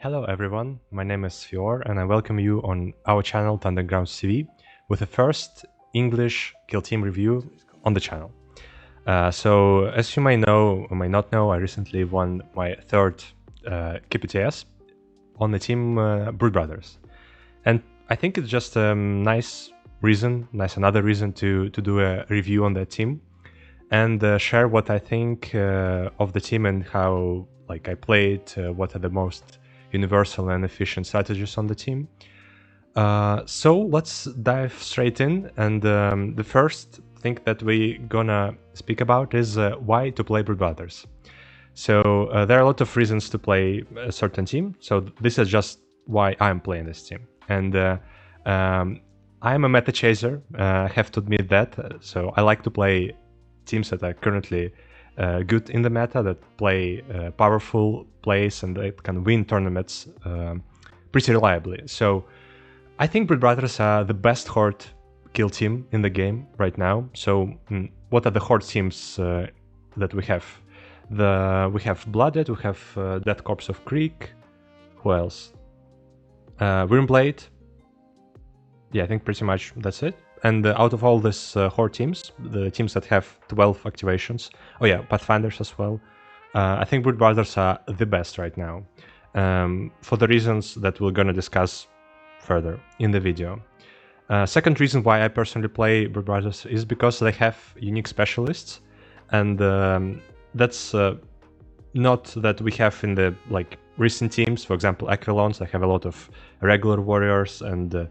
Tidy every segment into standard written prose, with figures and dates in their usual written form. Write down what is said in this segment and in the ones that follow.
Hello everyone, my name is Fior and I welcome you on our channel Underground TV with the first English kill team review on the channel. So as you may know or may not know, I recently won my third KPTS on the team Brood Brothers. And I think it's just a nice another reason to do a review on that team and share what I think of the team and how I play it, what are the most universal and efficient strategies on the team. So let's dive straight in, and the first thing that we're gonna speak about is why to play Brood Brothers. So there are a lot of reasons to play a certain team, so this is just why I'm playing this team. And I'm a meta chaser, I have to admit that, so I like to play teams that are currently good in the meta, that play powerful plays and that can win tournaments pretty reliably. So I think Brood Brothers are the best horde kill team in the game right now. So what are the horde teams that we have? We have Blooded, we have Dead Corpse of Creek. Who else? Wyrmblade. Yeah, I think pretty much that's it. And out of all these horde teams, the teams that have 12 activations, oh yeah, Pathfinders as well, I think Brood Brothers are the best right now, for the reasons that we're gonna discuss further in the video. Second reason why I personally play Brood Brothers is because they have unique specialists, and that's not that we have in the recent teams. For example, Aquilons, they have a lot of regular warriors and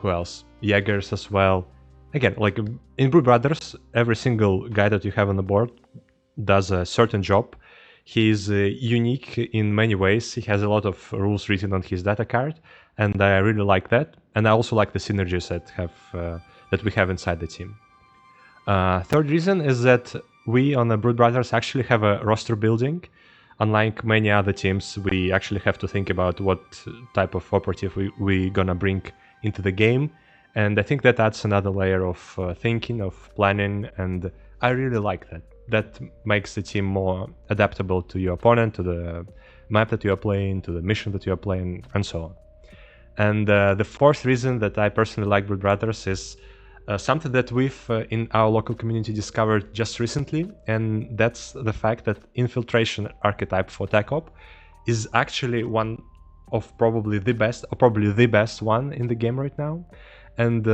who else? Jaegers as well. Again, in Brood Brothers, every single guy that you have on the board does a certain job. He's unique in many ways. He has a lot of rules written on his data card, and I really like that. And I also like the synergies that we have inside the team. Third reason is that we on the Brood Brothers actually have a roster building. Unlike many other teams, we actually have to think about what type of operative we gonna bring into the game, and I think that adds another layer of thinking, of planning, and I really like that. That makes the team more adaptable to your opponent, to the map that you are playing, to the mission that you are playing, and so on. And the fourth reason that I personally like Brood Brothers is something that we've in our local community discovered just recently, and that's the fact that infiltration archetype for TACOP is actually one of probably the best one in the game right now. And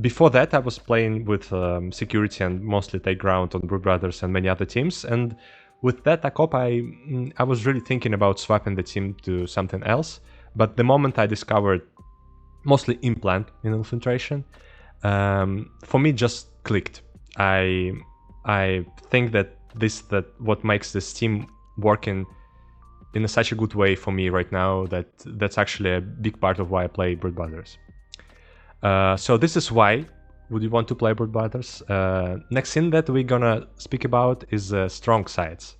before that I was playing with security and mostly take ground on Brood Brothers and many other teams, and with that TACOP I was really thinking about swapping the team to something else, but the moment I discovered mostly implant in infiltration, for me just clicked. I think that what makes this team working in such a good way for me right now, that's actually a big part of why I play Brood Brothers. So this is why would you want to play Brood Brothers. Next thing that we're gonna speak about is strong sides.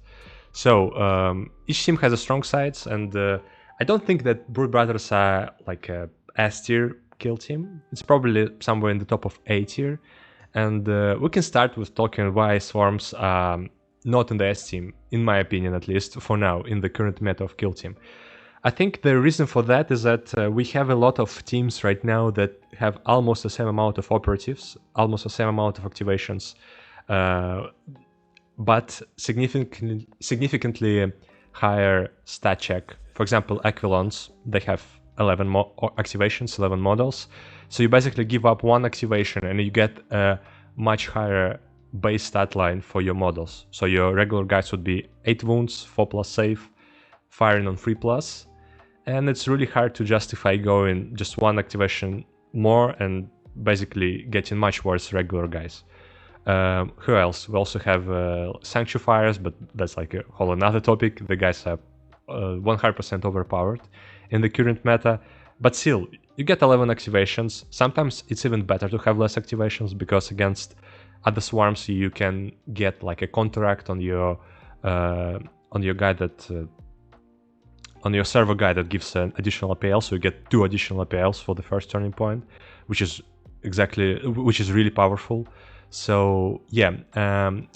So each team has a strong sides, and I don't think that Brood Brothers are like a S tier kill team. It's probably somewhere in the top of A tier, and we can start with talking why swarms are not in the S team, in my opinion, at least for now, in the current meta of kill team. I think the reason for that is that we have a lot of teams right now that have almost the same amount of operatives, almost the same amount of activations, but significantly higher stat check. For example, Aquilons, they have 11 activations, 11 models. So you basically give up one activation and you get a much higher base stat line for your models. So your regular guys would be 8 wounds, 4+ save, firing on 3+, and it's really hard to justify going just one activation more and basically getting much worse regular guys. Who else? We also have Sanctifiers, but that's like a whole another topic. The guys are 100% overpowered in the current meta, but still, you get 11 activations. Sometimes it's even better to have less activations, because against other swarms you can get like a counteract on your guy that on your server guy that gives an additional APL, so you get 2 additional APLs for the first turning point, which is really powerful. So yeah,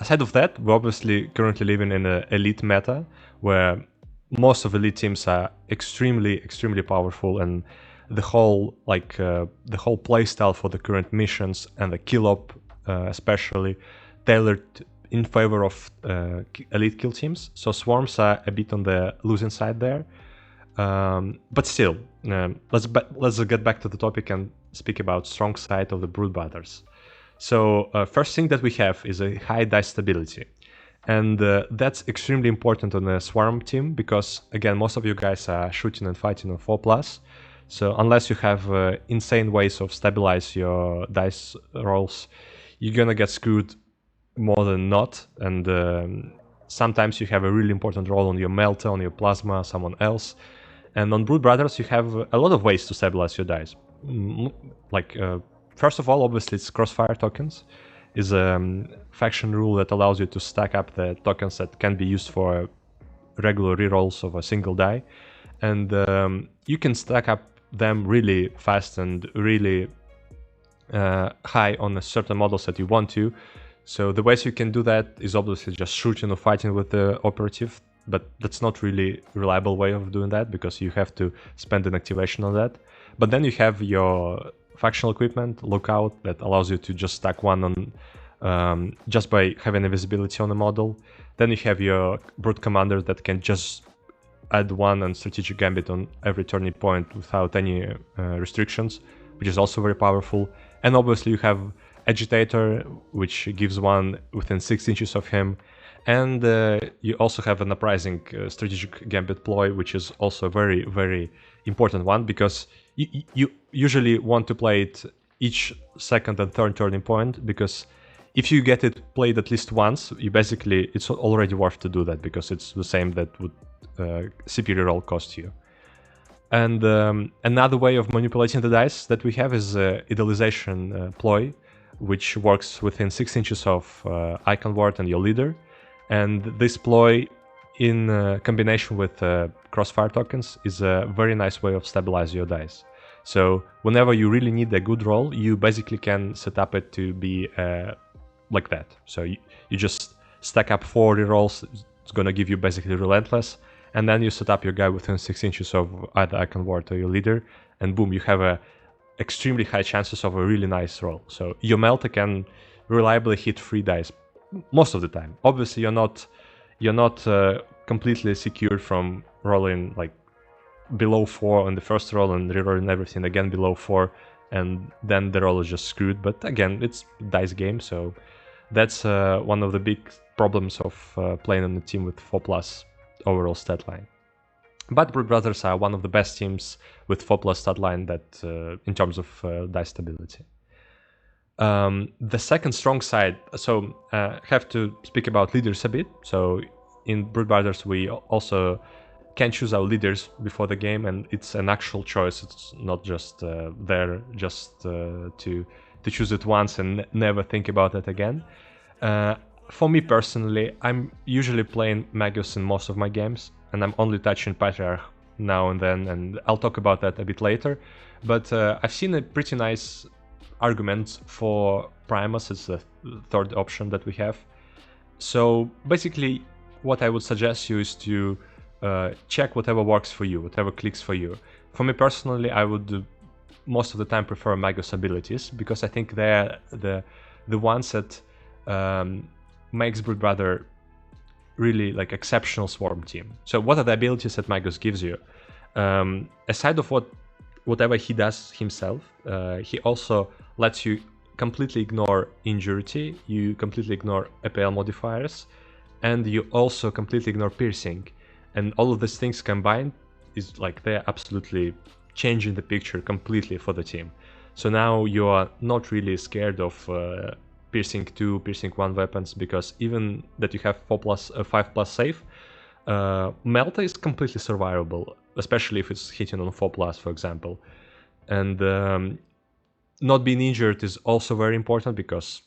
aside of that, we're obviously currently living in an elite meta where most of elite teams are extremely powerful, and the whole play style for the current missions and the kill op especially tailored in favor of elite kill teams. So swarms are a bit on the losing side there, but still, let's get back to the topic and speak about strong side of the Brood Brothers. So first thing that we have is a high dice stability. And that's extremely important on a swarm team because, again, most of you guys are shooting and fighting on 4+. So unless you have insane ways of stabilize your dice rolls, you're gonna get screwed more than not. And sometimes you have a really important roll on your Melta, on your Plasma, someone else. And on Brood Brothers, you have a lot of ways to stabilize your dice. First of all, obviously, it's crossfire tokens. Is a faction rule that allows you to stack up the tokens that can be used for regular rerolls of a single die. And you can stack up them really fast and really high on a certain models that you want to. So the ways you can do that is obviously just shooting or fighting with the operative, but that's not really a reliable way of doing that because you have to spend an activation on that. But then you have your factional equipment, Lookout, that allows you to just stack one on just by having a visibility on the model. Then you have your Brute Commander that can just add one and Strategic Gambit on every turning point without any restrictions, which is also very powerful. And obviously you have Agitator, which gives one within 6 inches of him. And you also have an Uprising Strategic Gambit ploy, which is also a very important one because you usually want to play it each second and third turning point, because if you get it played at least once, it's already worth to do that because it's the same that would CP reroll cost you. And another way of manipulating the dice that we have is Idealization ploy, which works within 6 inches of Icon Ward and your leader. And this ploy, in combination with crossfire tokens, is a very nice way of stabilizing your dice. So whenever you really need a good roll, you basically can set up it to be like that. So you just stack up 4 rerolls, it's gonna give you basically Relentless, and then you set up your guy within 6 inches of either Icon Ward or your leader, and boom, you have a extremely high chances of a really nice roll. So your Melta can reliably hit 3 dice most of the time. Obviously, you're not completely secured from rolling like below 4 on the first roll and rerolling everything again below 4, and then the roll is just screwed. But again, it's a dice game, so that's one of the big problems of playing on a team with 4+ overall stat line. But Brood Brothers are one of the best teams with 4+ stat line that in terms of dice stability. The second strong side, so have to speak about leaders a bit. So in Brood Brothers we also can choose our leaders before the game, and it's an actual choice. It's not just there just to choose it once and never think about it again. For me personally, I'm usually playing Magus in most of my games, and I'm only touching Patriarch now and then, and I'll talk about that a bit later. But I've seen a pretty nice argument for Primus as the third option that we have. So basically, what I would suggest you is to check whatever works for you, whatever clicks for you. For me personally, I would most of the time prefer Magus abilities, because I think they're the ones that makes Brood Brother really like exceptional swarm team. So what are the abilities that Magus gives you? Aside of whatever he does himself, he also lets you completely ignore Injurity, you completely ignore APL modifiers, and you also completely ignore piercing. And all of these things combined is like they're absolutely changing the picture completely for the team. So now you are not really scared of piercing 2, piercing 1 weapons, because even that you have 5+ save, Melta is completely survivable, especially if it's hitting on 4+, for example. And not being injured is also very important, because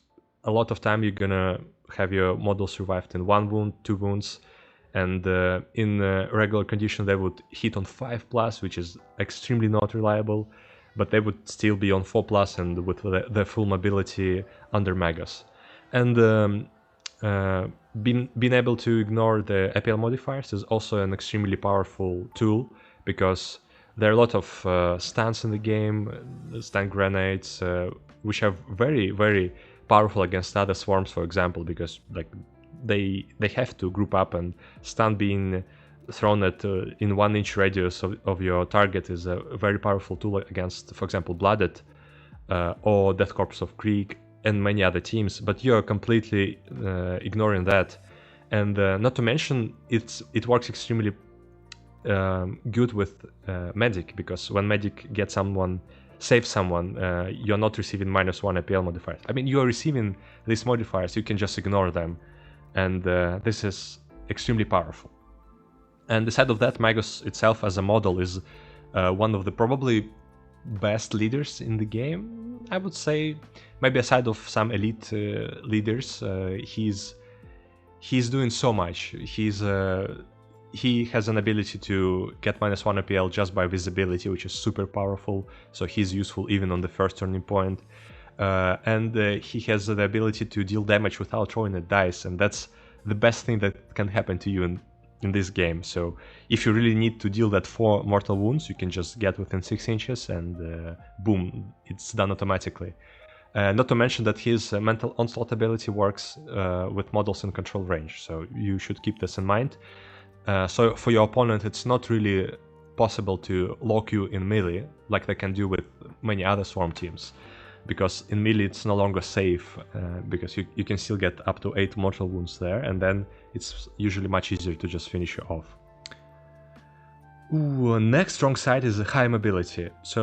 a lot of time you're gonna have your model survived in 1 wound, 2 wounds, and in regular condition they would hit on 5+, which is extremely not reliable, but they would still be on 4+ and with the full mobility under Magus. And being able to ignore the APL modifiers is also an extremely powerful tool, because there are a lot of stuns in the game, stun grenades, which are very, very powerful against other swarms, for example, because like they have to group up, and stun being thrown at in 1 inch radius of your target is a very powerful tool against, for example, Blooded or Death Corps of Krieg and many other teams, but you're completely ignoring that. And not to mention, it works extremely good with Medic, because when Medic gets someone, saves someone, you're not receiving -1 APL modifiers. I mean, you are receiving these modifiers, you can just ignore them, and this is extremely powerful. And aside of that, Magus itself as a model is one of the probably best leaders in the game, I would say. Maybe aside of some elite leaders, he's doing so much. He has an ability to get -1 APL just by visibility, which is super powerful, so he's useful even on the first turning point. And he has the ability to deal damage without throwing a dice, and that's the best thing that can happen to you in this game. So if you really need to deal that 4 mortal wounds, you can just get within 6 inches and boom, it's done automatically. Not to mention that his mental onslaught ability works with models in control range, so you should keep this in mind. So for your opponent, it's not really possible to lock you in melee like they can do with many other swarm teams, because in melee it's no longer safe, because you can still get up to 8 mortal wounds there, and then it's usually much easier to just finish you off. Next strong side is high mobility. So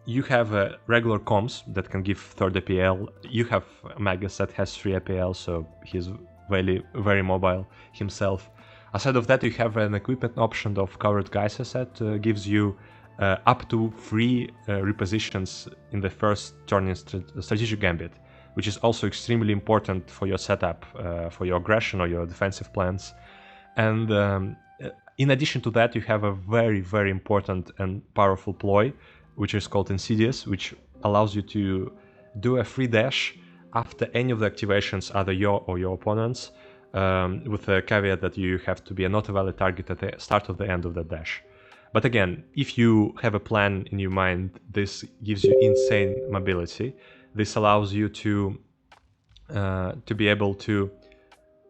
you have regular comms that can give 3rd APL. You have Magus that has 3 APL, so he's very, very mobile himself. Aside of that, you have an equipment option of Covered Geysers that gives you up to 3 repositions in the first turn in Strategic Gambit, which is also extremely important for your setup, for your aggression or your defensive plans. And in addition to that, you have a very, very important and powerful ploy, which is called Insidious, which allows you to do a free dash after any of the activations, either your or your opponent's, with a caveat that you have to be a not a valid target at the start of the end of the dash. But again, if you have a plan in your mind, this gives you insane mobility. This allows you to be able to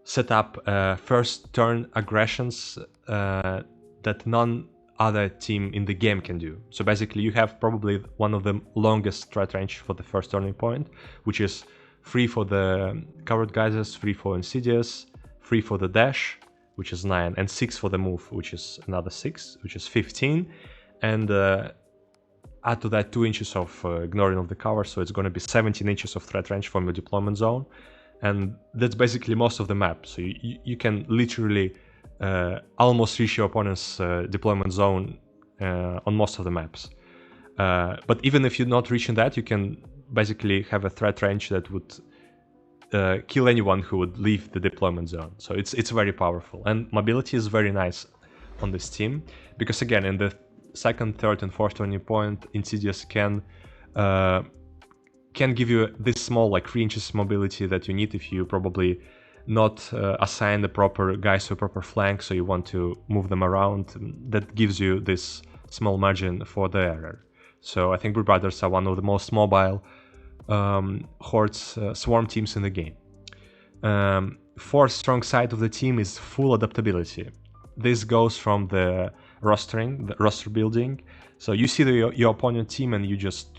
set up first turn aggressions that none other team in the game can do. So basically you have probably one of the longest threat range for the first turning point, which is 3 for the Covered Geysers, 3 for Insidious, 3 for the dash, which is 9, and 6 for the move, which is another 6, which is 15, and add to that 2 inches of ignoring of the cover, so it's going to be 17 inches of threat range from your deployment zone, and that's basically most of the map. So you can literally almost reach your opponent's deployment zone on most of the maps. But even if you're not reaching that, you can basically have a threat range that would kill anyone who would leave the deployment zone. So it's very powerful, and mobility is very nice on this team, because again, in the second, third, and fourth turning point, Insidious can give you this small, like 3 inches mobility that you need if you probably not assign the proper guys to a proper flank, so you want to move them around. That gives you this small margin for the error. So I think Brood Brothers are one of the most mobile hordes, swarm teams in the game. Fourth strong side of the team is full adaptability. This goes from the rostering, the roster building. So you see your opponent team and you just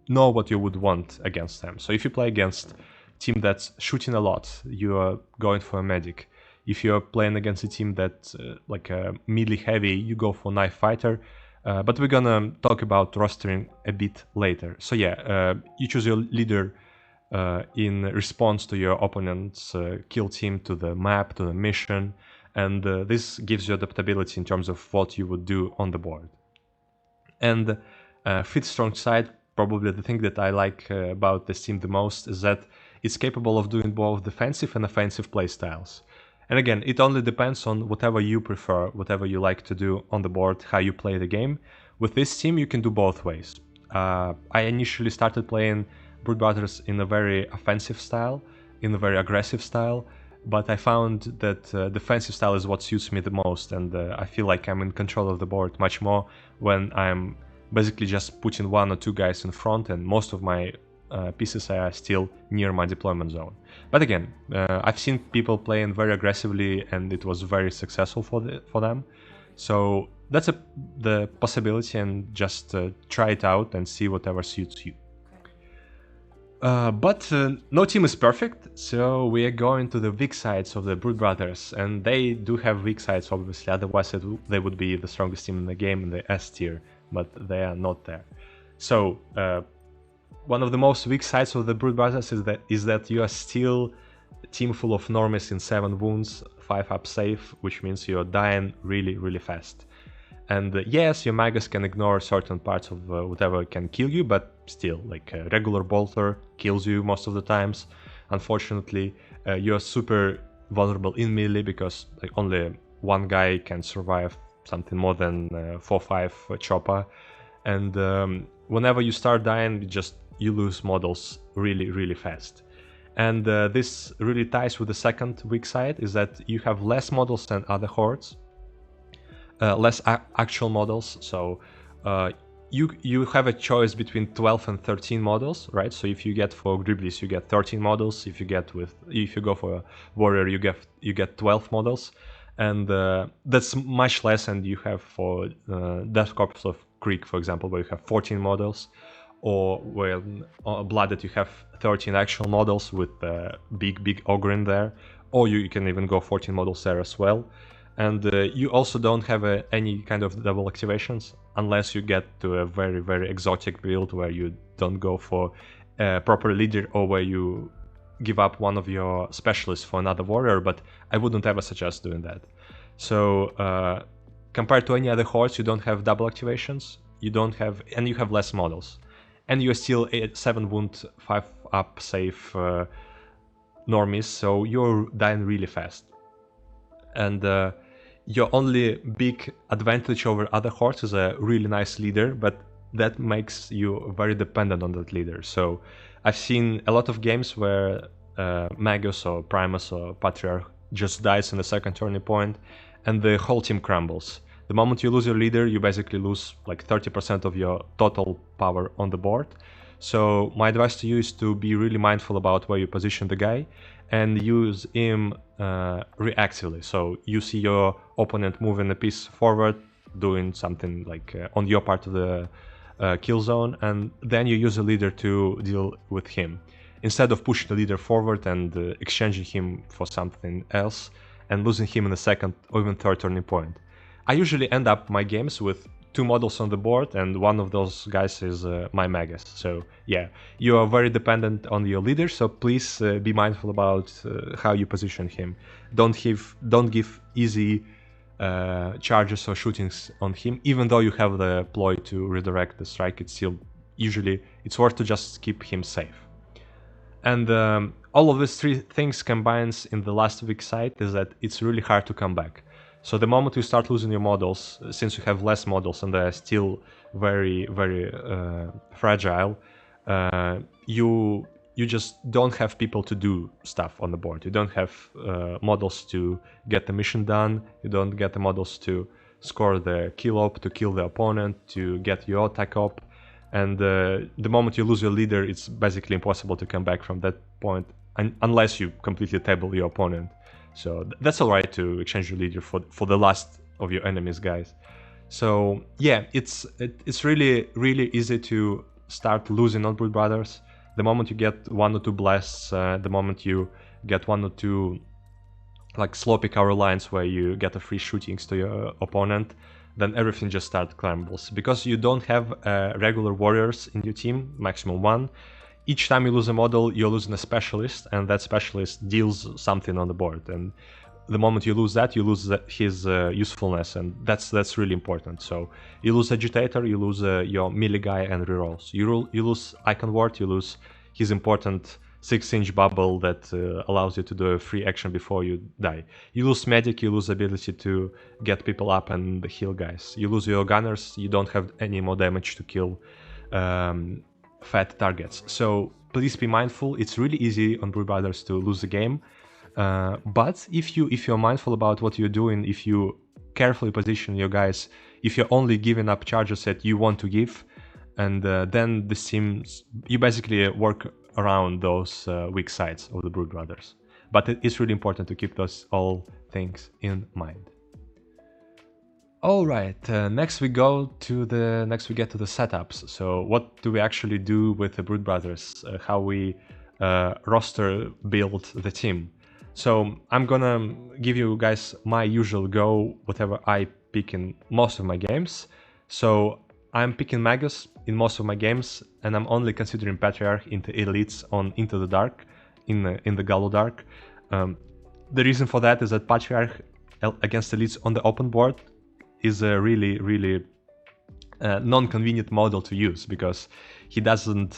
know what you would want against them. So if you play against team that's shooting a lot, you are going for a medic. If you're playing against a team that's like a melee heavy, you go for knife fighter. But we're gonna talk about rostering a bit later. So yeah, you choose your leader in response to your opponent's kill team, to the map, to the mission, and this gives you adaptability in terms of what you would do on the board. And fifth strong side, probably the thing that I like about this team the most, is that it's capable of doing both defensive and offensive playstyles. And again, it only depends on whatever you prefer, whatever you like to do on the board, how you play the game. With this team, you can do both ways. I initially started playing Brood Brothers in a very offensive style, in a very aggressive style, but I found that defensive style is what suits me the most, and I feel like I'm in control of the board much more when I'm basically just putting 1 or 2 guys in front, and most of my pieces are still near my deployment zone. But again, I've seen people playing very aggressively, and it was very successful for them. So that's the possibility, and just try it out and see whatever suits you. But no team is perfect, so we are going to the weak sides of the Brood Brothers, and they do have weak sides, obviously, otherwise they would be the strongest team in the game in the S tier, but they are not there. So, one of the most weak sides of the Brood Brothers is that you are still a team full of normies in 7 wounds, 5 up safe, which means you're dying really, really fast. And yes, your magus can ignore certain parts of whatever can kill you, but still, like a regular bolter kills you most of the times. Unfortunately, you're super vulnerable in melee because like only one guy can survive something more than 4-5 chopper. And whenever you start dying, you lose models really, really fast. And this really ties with the second weak side, is that you have less models than other hordes. Less actual models, so you have a choice between 12 and 13 models, right? So if you get for Griblis, you get 13 models. If you go for a warrior, you get 12 models, and that's much less than you have for Death Corps of Creek, for example, where you have 14 models, or where Blooded you have 13 actual models with big ogre in there, or you can even go 14 models there as well. And you also don't have any kind of double activations unless you get to a very, very exotic build where you don't go for a proper leader, or where you give up one of your specialists for another warrior, but I wouldn't ever suggest doing that. So compared to any other hordes, you don't have double activations, and you have less models. And you're still a 7 wound, 5 up safe normies, so you're dying really fast. And your only big advantage over other hordes is a really nice leader, but that makes you very dependent on that leader. So I've seen a lot of games where Magus or Primus or Patriarch just dies in the second turning point, and the whole team crumbles. The moment you lose your leader, you basically lose like 30% of your total power on the board. So my advice to you is to be really mindful about where you position the guy, and use him reactively. So you see your opponent moving a piece forward, doing something like on your part of the kill zone, and then you use a leader to deal with him, instead of pushing the leader forward and exchanging him for something else and losing him in the second or even third turning point. I usually end up my games with 2 models on the board, and one of those guys is my Magus. So yeah, you are very dependent on your leader, so please be mindful about how you position him. Don't give easy charges or shootings on him, even though you have the ploy to redirect the strike. It's worth to just keep him safe. And all of these 3 things combines in the last weak side is that it's really hard to come back. So the moment you start losing your models, since you have less models and they're still very, very fragile, you just don't have people to do stuff on the board. You don't have models to get the mission done. You don't get the models to score the kill op, to kill the opponent, to get your attack op. And the moment you lose your leader, it's basically impossible to come back from that point, unless you completely table your opponent. So that's alright to exchange your leader for the last of your enemies, guys. So yeah, it's really, really easy to start losing on Brood Brothers. The moment you get 1 or 2 blasts, the moment you get 1 or 2 like sloppy cover lines where you get a free shootings to your opponent, then everything just crumbles. Because you don't have regular warriors in your team, maximum 1. Each time you lose a model, you're losing a specialist, and that specialist deals something on the board. And the moment you lose that, you lose his usefulness, and that's really important. So you lose Agitator, you lose your melee guy and rerolls. You lose Icon Ward, you lose his important 6-inch bubble that allows you to do a free action before you die. You lose Medic, you lose ability to get people up and heal guys. You lose your Gunners, you don't have any more damage to kill fat targets. So please be mindful. It's really easy on Brood Brothers to lose the game, But if you're mindful about what you're doing, if you carefully position your guys, if you're only giving up charges that you want to give, and then the teams, you basically work around those weak sides of the Brood Brothers. But it's really important to keep those all things in mind. All right, next we get to the setups. So what do we actually do with the Brood Brothers? How we roster build the team. So I'm gonna give you guys my usual go, whatever I pick in most of my games. So I'm picking Magus in most of my games, and I'm only considering Patriarch into elites on Into the Dark, in the Gallo Dark. The reason for that is that Patriarch against elites on the open board is a really non-convenient model to use, because he doesn't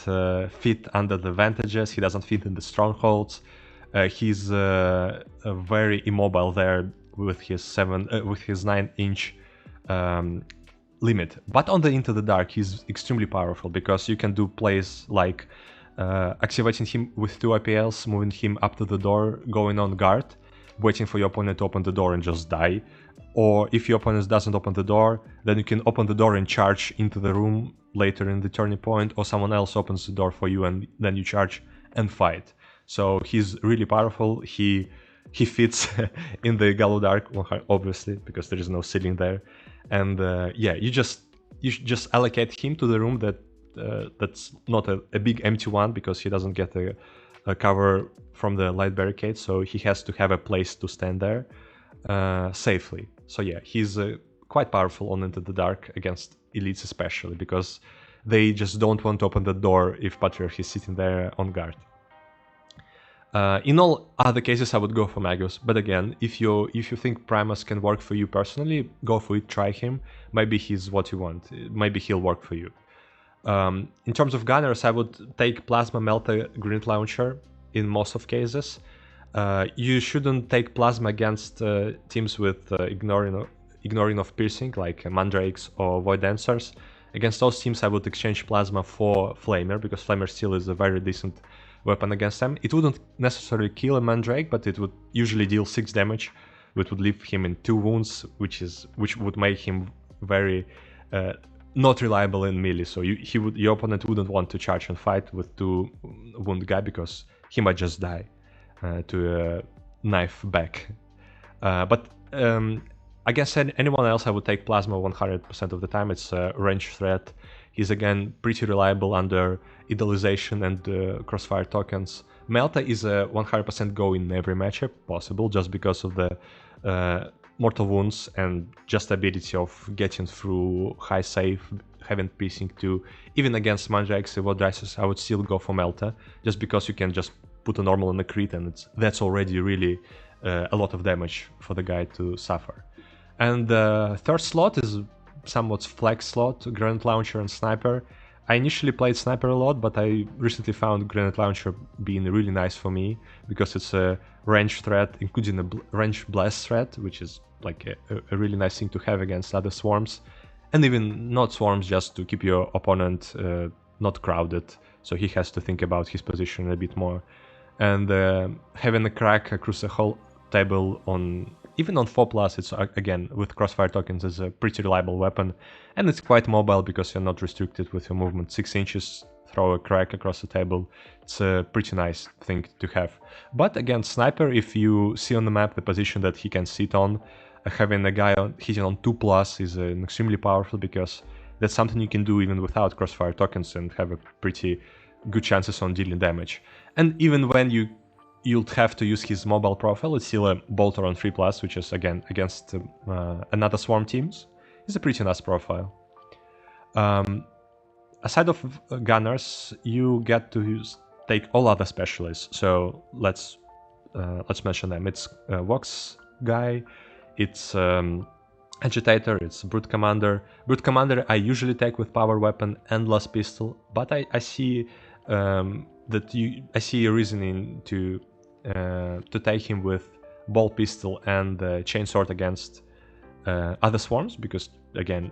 fit under the vantages, he doesn't fit in the strongholds. He's very immobile there with his 9-inch limit. But on the Into the Dark, he's extremely powerful, because you can do plays like activating him with 2 IPLs, moving him up to the door, going on guard, waiting for your opponent to open the door and just die. Or if your opponent doesn't open the door, then you can open the door and charge into the room later in the turning point, or someone else opens the door for you and then you charge and fight. So he's really powerful. He fits in the Gallo Dark, obviously, because there is no ceiling there. And yeah, you should just allocate him to the room that's not a big empty one, because he doesn't get a cover from the light barricade, so he has to have a place to stand there safely. So yeah, he's quite powerful on Into the Dark against elites, especially because they just don't want to open the door if Patriarch is sitting there on guard. In all other cases, I would go for Magus, but again, if you think Primus can work for you personally, go for it, try him. Maybe he's what you want. Maybe he'll work for you. In terms of gunners, I would take Plasma, Melta, Grenade Launcher in most of cases. You shouldn't take Plasma against teams with ignoring of piercing, like Mandrakes or Void Dancers. Against those teams, I would exchange Plasma for Flamer, because Flamer still is a very decent weapon against them. It wouldn't necessarily kill a Mandrake, but it would usually deal 6 damage, which would leave him in 2 wounds, which would make him very not reliable in melee. So your opponent wouldn't want to charge and fight with 2 wound guy, because he might just die to a knife back. But against anyone else, I would take Plasma 100% of the time. It's a range threat. He's again pretty reliable under Idealization and Crossfire tokens. Melta is a 100% go in every matchup possible, just because of the mortal wounds and just ability of getting through high save, having piercing too. Even against Mandrakes or Dicers, I would still go for Melta, just because you can just put a normal and a crit, and that's already really a lot of damage for the guy to suffer. And the third slot is somewhat flex slot, Grenade Launcher and Sniper. I initially played Sniper a lot, but I recently found Grenade Launcher being really nice for me, because it's a range threat, including a range blast threat, which is like a really nice thing to have against other swarms, and even not swarms, just to keep your opponent not crowded, so he has to think about his position a bit more. And having a crack across the whole table even on 4+, it's again with Crossfire tokens is a pretty reliable weapon, and it's quite mobile because you're not restricted with your movement. 6 inches, throw a crack across the table. It's a pretty nice thing to have. But again, Sniper, if you see on the map the position that he can sit on, having a guy hitting on 2+ is extremely powerful, because that's something you can do even without Crossfire tokens and have a pretty good chances on dealing damage. And even when you'd have to use his mobile profile, it's still a bolter on 3+, which is again against another swarm teams. It's a pretty nice profile. Aside of gunners, you get to take all other specialists. So let's mention them. It's Vox guy, it's Agitator, it's Brute Commander. Brute Commander I usually take with Power Weapon and Last Pistol, but I see I see a reasoning to take him with Ball Pistol and Chainsword against other swarms, because again,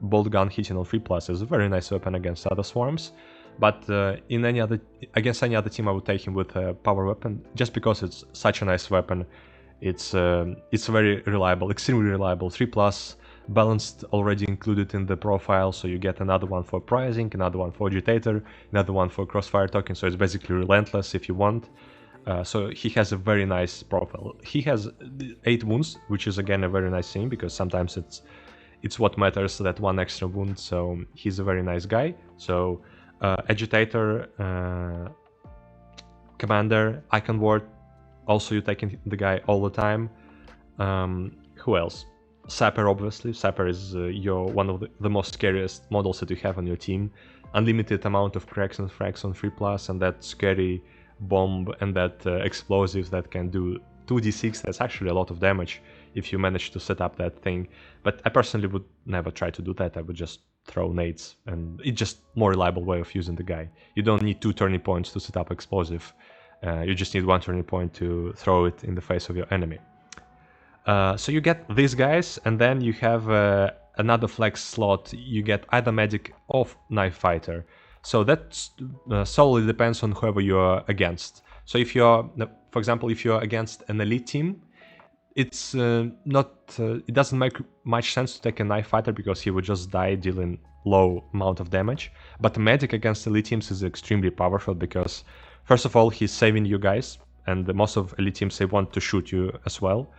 Bolt Gun hitting on 3+ is a very nice weapon against other swarms. But in any other against any other team, I would take him with a power weapon, just because it's such a nice weapon. It's very reliable, extremely reliable. 3+, balanced already included in the profile, so you get another one for pricing, another one for agitator, another one for crossfire token. So it's basically relentless if you want. So he has a very nice profile. He has 8 wounds, which is again a very nice thing, because sometimes it's what matters, that one extra wound. So he's a very nice guy. So agitator, commander, icon ward. Also, you taking the guy all the time. Who else? Sapper, obviously. Sapper is one of the most scariest models that you have on your team. Unlimited amount of cracks and frags on 3+, and that scary bomb and that explosives that can do 2d6. That's actually a lot of damage if you manage to set up that thing. But I personally would never try to do that. I would just throw nades, and it's just more reliable way of using the guy. You don't need 2 turning points to set up explosive. You just need 1 turning point to throw it in the face of your enemy. So you get these guys, and then you have another flex slot. You get either medic or knife fighter. So that solely depends on whoever you're against. So if you're, for example, if you're against an elite team, it's it doesn't make much sense to take a knife fighter, because he would just die dealing low amount of damage. But medic against elite teams is extremely powerful, because first of all, he's saving you guys, and most of elite teams, they want to shoot you as well.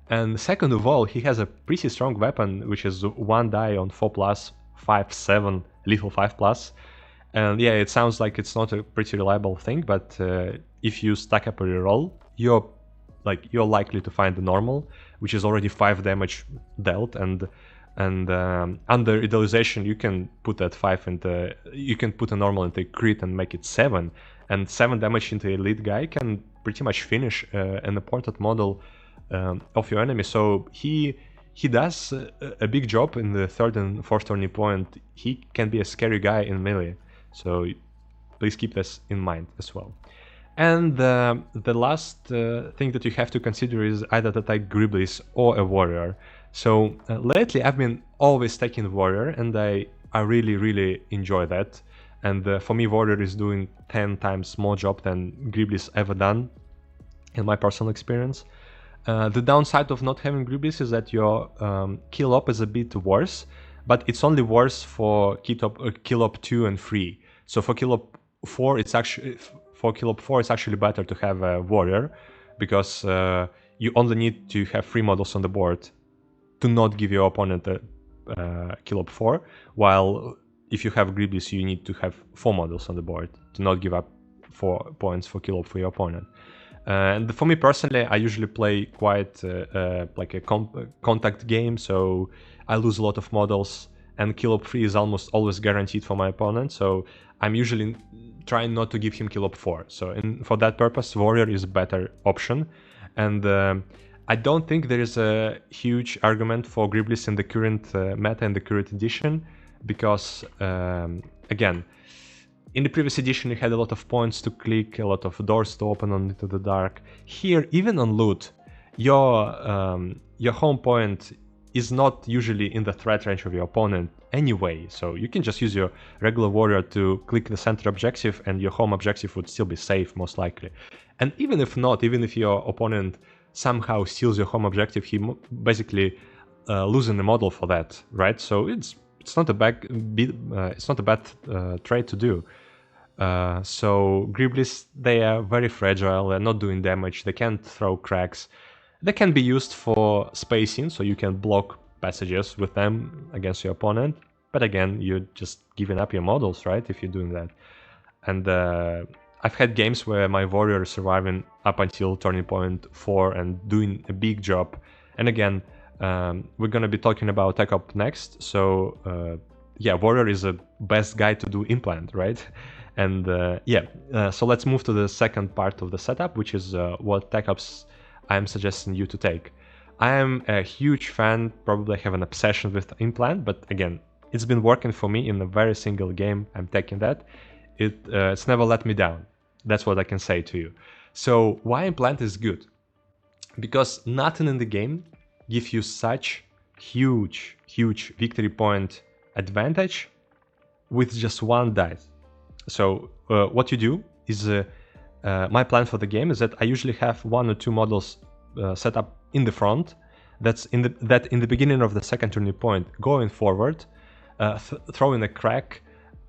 And second of all, he has a pretty strong weapon, which is 1 die on 4+, 5/7, lethal 5+. And yeah, it sounds like it's not a pretty reliable thing, but if you stack up a reroll, you're likely to find the normal, which is already 5 damage dealt, and under idealization you can put that 5 into, you can put a normal into crit and make it 7, and 7 damage into elite guy can pretty much finish an important model of your enemy. So he does a big job in the 3rd and 4th turning point. He can be a scary guy in melee, so please keep this in mind as well. And the last thing that you have to consider is either to take Griblis or a warrior. So lately I've been always taking warrior, and I really enjoy that. And for me, warrior is doing 10 times more job than Griblis ever done, in my personal experience. The downside of not having Griblis is that your kill op is a bit worse, but it's only worse for kill op 2 and 3. So for kill op 4, it's actually better to have a warrior, because you only need to have 3 models on the board to not give your opponent a kill op 4, while if you have Griblis, you need to have 4 models on the board to not give up 4 points for kill op for your opponent. And for me personally, I usually play quite like a contact game, so I lose a lot of models, and kill op 3 is almost always guaranteed for my opponent, so I'm usually trying not to give him kill op 4. So for that purpose, warrior is a better option. And I don't think there is a huge argument for Griblis in the current meta, in the current edition, because again, in the previous edition you had a lot of points to click, a lot of doors to open on into the dark. Here, even on loot, your home point is not usually in the threat range of your opponent anyway, so you can just use your regular warrior to click the center objective, and your home objective would still be safe, most likely. And even if not, even if your opponent somehow steals your home objective, he basically losing the model for that, right? So it's not a bad trade to do. So Griblis, they are very fragile, they're not doing damage, they can't throw cracks. They can be used for spacing, so you can block passages with them against your opponent. But again, you're just giving up your models, right, if you're doing that. And I've had games where my warrior is surviving up until turning point 4 and doing a big job. And again, we're going to be talking about tech op next. So yeah, warrior is the best guy to do implant, right? And so let's move to the second part of the setup, which is what tech ops I'm suggesting you to take. I am a huge fan, probably have an obsession with implant, but again, it's been working for me in a very single game. I'm taking that. It's never let me down. That's what I can say to you. So why implant is good? Because nothing in the game gives you such huge victory point advantage with just 1 dice. So what you do is, my plan for the game is that I usually have 1 or 2 models set up in the front. That in the beginning of the second turning point, going forward, throwing a crack,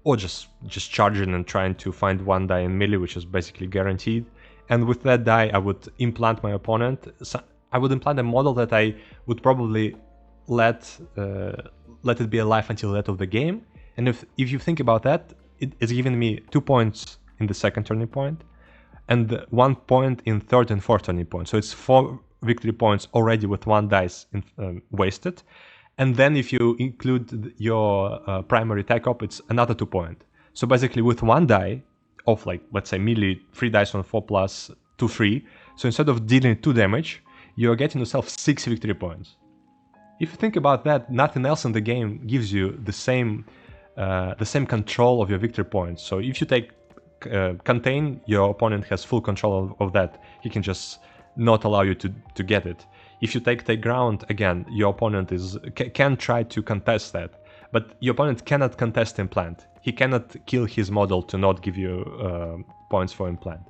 or just charging and trying to find 1 die in melee, which is basically guaranteed. And with that die, I would implant my opponent. So I would implant a model that I would probably let it be alive until the end of the game. And if you think about that, it's giving me 2 points in the second turning point, and 1 point in third and fourth turning point. So it's 4 victory points already with 1 dice wasted. And then if you include your primary tech up, it's another 2 points. So basically with 1 die of, like, let's say melee, 3 dice on 4 plus 2, 3. So instead of dealing 2 damage, you're getting yourself 6 victory points. If you think about that, nothing else in the game gives you the same control of your victory points. So if you take contain, your opponent has full control of that. He can just not allow you to get it. If you take ground, again, your opponent can try to contest that, but your opponent cannot contest implant. He cannot kill his model to not give you points for implant.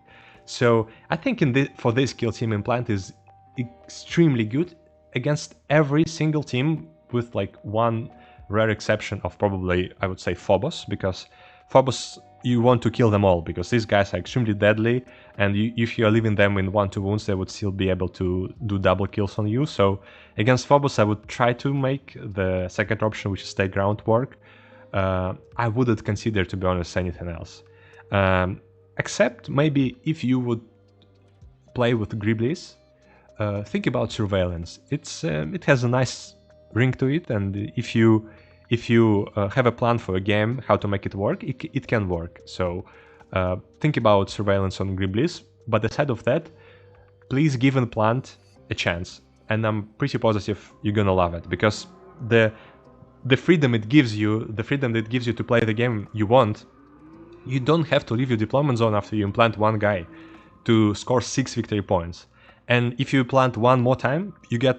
So I think for this kill team, implant is extremely good against every single team, with like 1 rare exception of probably, I would say, Phobos, because Phobos, you want to kill them all, because these guys are extremely deadly, and if you are leaving them in 1-2 wounds, they would still be able to do double kills on you. So against Phobos, I would try to make the second option, which is take ground, work. I wouldn't consider, to be honest, anything else. Except maybe if you would play with Griblis, think about surveillance. It has a nice ring to it, and if you have a plan for a game, how to make it work, it can work. So think about surveillance on Griblis, but aside of that, please give Implant a chance, and I'm pretty positive you're gonna love it, because the freedom it gives you, to play the game you want. You don't have to leave your deployment zone after you implant 1 guy to score 6 victory points. And if you plant 1 more time, you get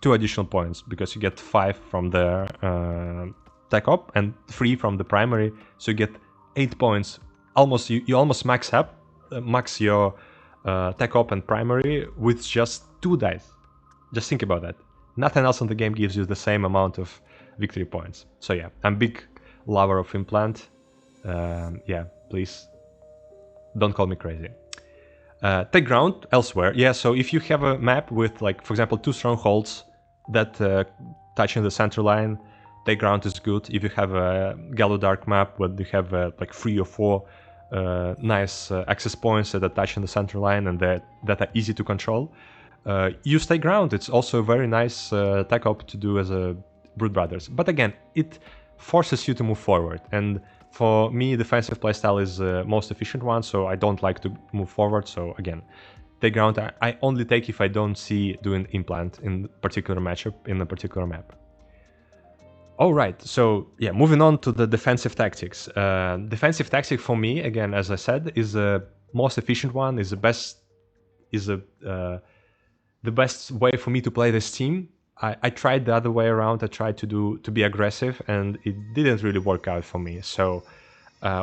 2 additional points, because you get 5 from the tech up and 3 from the primary, so you get 8 points. You almost max your tech up and primary with just 2 dice. Just think about that. Nothing else in the game gives you the same amount of victory points. So yeah, I'm a big lover of implant. Yeah, please don't call me crazy. Take ground elsewhere. Yeah, so if you have a map with, like, for example, 2 strongholds that touching the center line, take ground is good. If you have a Gallo Dark map where you have like 3 or 4 nice access points that are touching the center line and that are easy to control, use take ground. It's also a very nice tech op to do as a Brood Brothers. But again, it forces you to move forward, and for me, defensive playstyle is the most efficient one, so I don't like to move forward. So again, take ground I only take if I don't see doing implant in a particular matchup, in a particular map. Alright, so yeah, moving on to the defensive tactics. Defensive tactic for me, again, as I said, is the most efficient one, is the best way for me to play this team. I tried the other way around. I tried to be aggressive, and it didn't really work out for me. So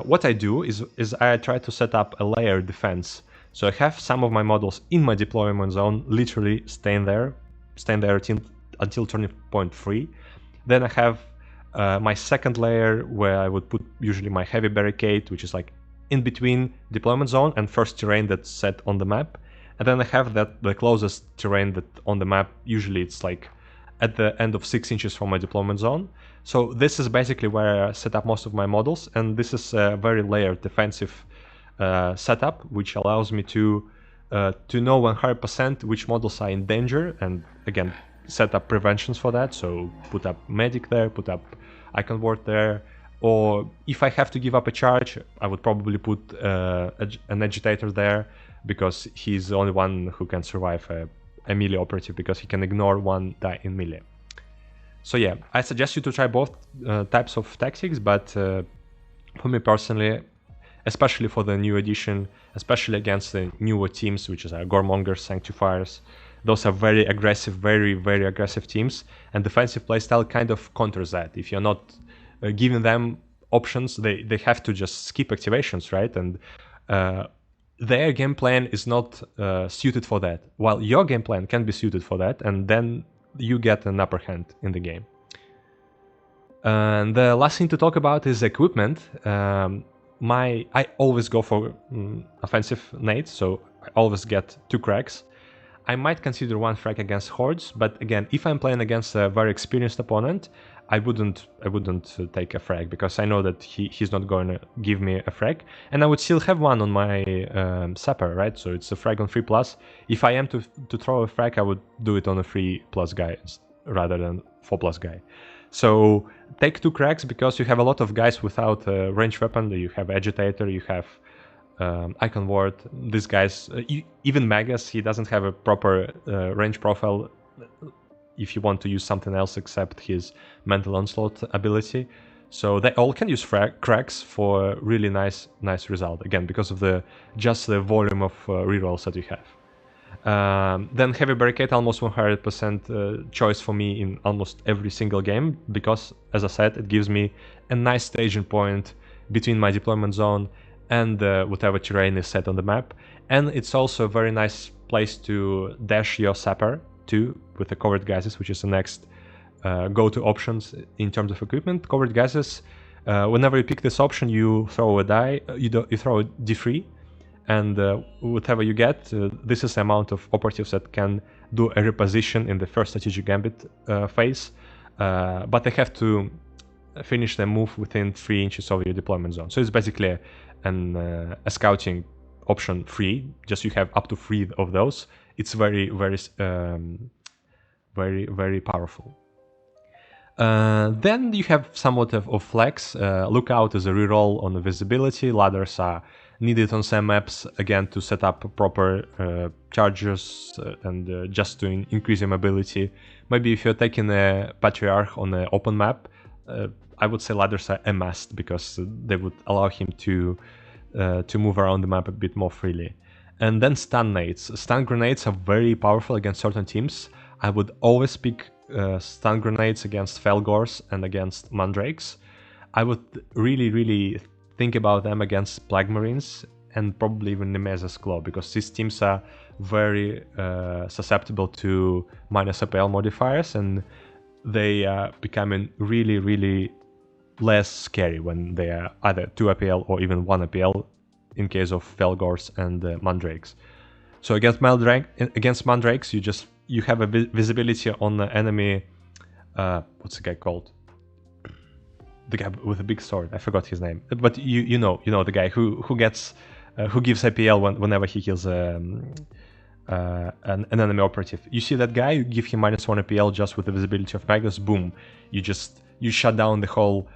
what I do is I try to set up a layered defense. So I have some of my models in my deployment zone, literally staying there until turning point 3. Then I have my second layer, where I would put usually my heavy barricade, which is like in between deployment zone and first terrain that's set on the map. And then I have the closest terrain that on the map, usually it's like at the end of 6 inches from my deployment zone. So this is basically where I set up most of my models, and this is a very layered defensive setup, which allows me to know 100% which models are in danger, and again, set up preventions for that. So put up medic there, put up icon ward there, or if I have to give up a charge, I would probably put an agitator there, because he's the only one who can survive a melee operative, because he can ignore 1 die in melee. So yeah, I suggest you to try both types of tactics, but for me personally, especially for the new edition, especially against the newer teams, which is Goremongers, Sanctifiers, those are very aggressive, very, very aggressive teams, and defensive playstyle kind of counters that. If you're not giving them options, they have to just skip activations, right? And their game plan is not suited for that, while your game plan can be suited for that, and then you get an upper hand in the game. And the last thing to talk about is equipment. I always go for offensive nades, so I always get 2 cracks. I might consider 1 frag against hordes, but again, if I'm playing against a very experienced opponent, I wouldn't take a frag, because I know that he's not going to give me a frag, and I would still have 1 on my sapper, right? So it's a frag on 3+. If I am to throw a frag, I would do it on a 3+ guy rather than 4+ guy. So take 2 cracks, because you have a lot of guys without a ranged weapon. You have Agitator, you have Icon Ward. These guys, even Magus, he doesn't have a proper range profile if you want to use something else except his Mental Onslaught ability. So they all can use cracks for really nice result, again, because of just the volume of rerolls that you have. Then Heavy Barricade, almost 100% choice for me in almost every single game, because, as I said, it gives me a nice staging point between my deployment zone and whatever terrain is set on the map. And it's also a very nice place to dash your sapper to with the Covered Gases, which is the next go-to options in terms of equipment. Covered Gases, whenever you pick this option, you throw a die, you throw a D3, and whatever you get, this is the amount of operatives that can do a reposition in the first strategic gambit phase, but they have to finish their move within 3 inches of your deployment zone. So it's basically a scouting option free, just you have up to 3 of those. It's very powerful. Then you have somewhat of flex. Lookout is a reroll on the visibility. Ladders are needed on some maps, again, to set up proper charges and just to increase your mobility. Maybe if you're taking a Patriarch on an open map, I would say ladders are a must, because they would allow him to move around the map a bit more freely. And then stun nades. Stun grenades are very powerful against certain teams. I would always pick stun grenades against Felgors and against Mandrakes. I would really think about them against Plague Marines and probably even Nemesis Claw, because these teams are very susceptible to minus APL modifiers, and they are becoming really less scary when they are either 2 APL or even 1 APL in case of Felgors and Mandrakes. So against Mandrakes, you have a visibility on the enemy. What's the guy called? The guy with a big sword. I forgot his name. But you know the guy who gives APL whenever he kills an enemy operative. You see that guy, you give him -1 APL just with the visibility of Magus. Boom! You shut down the whole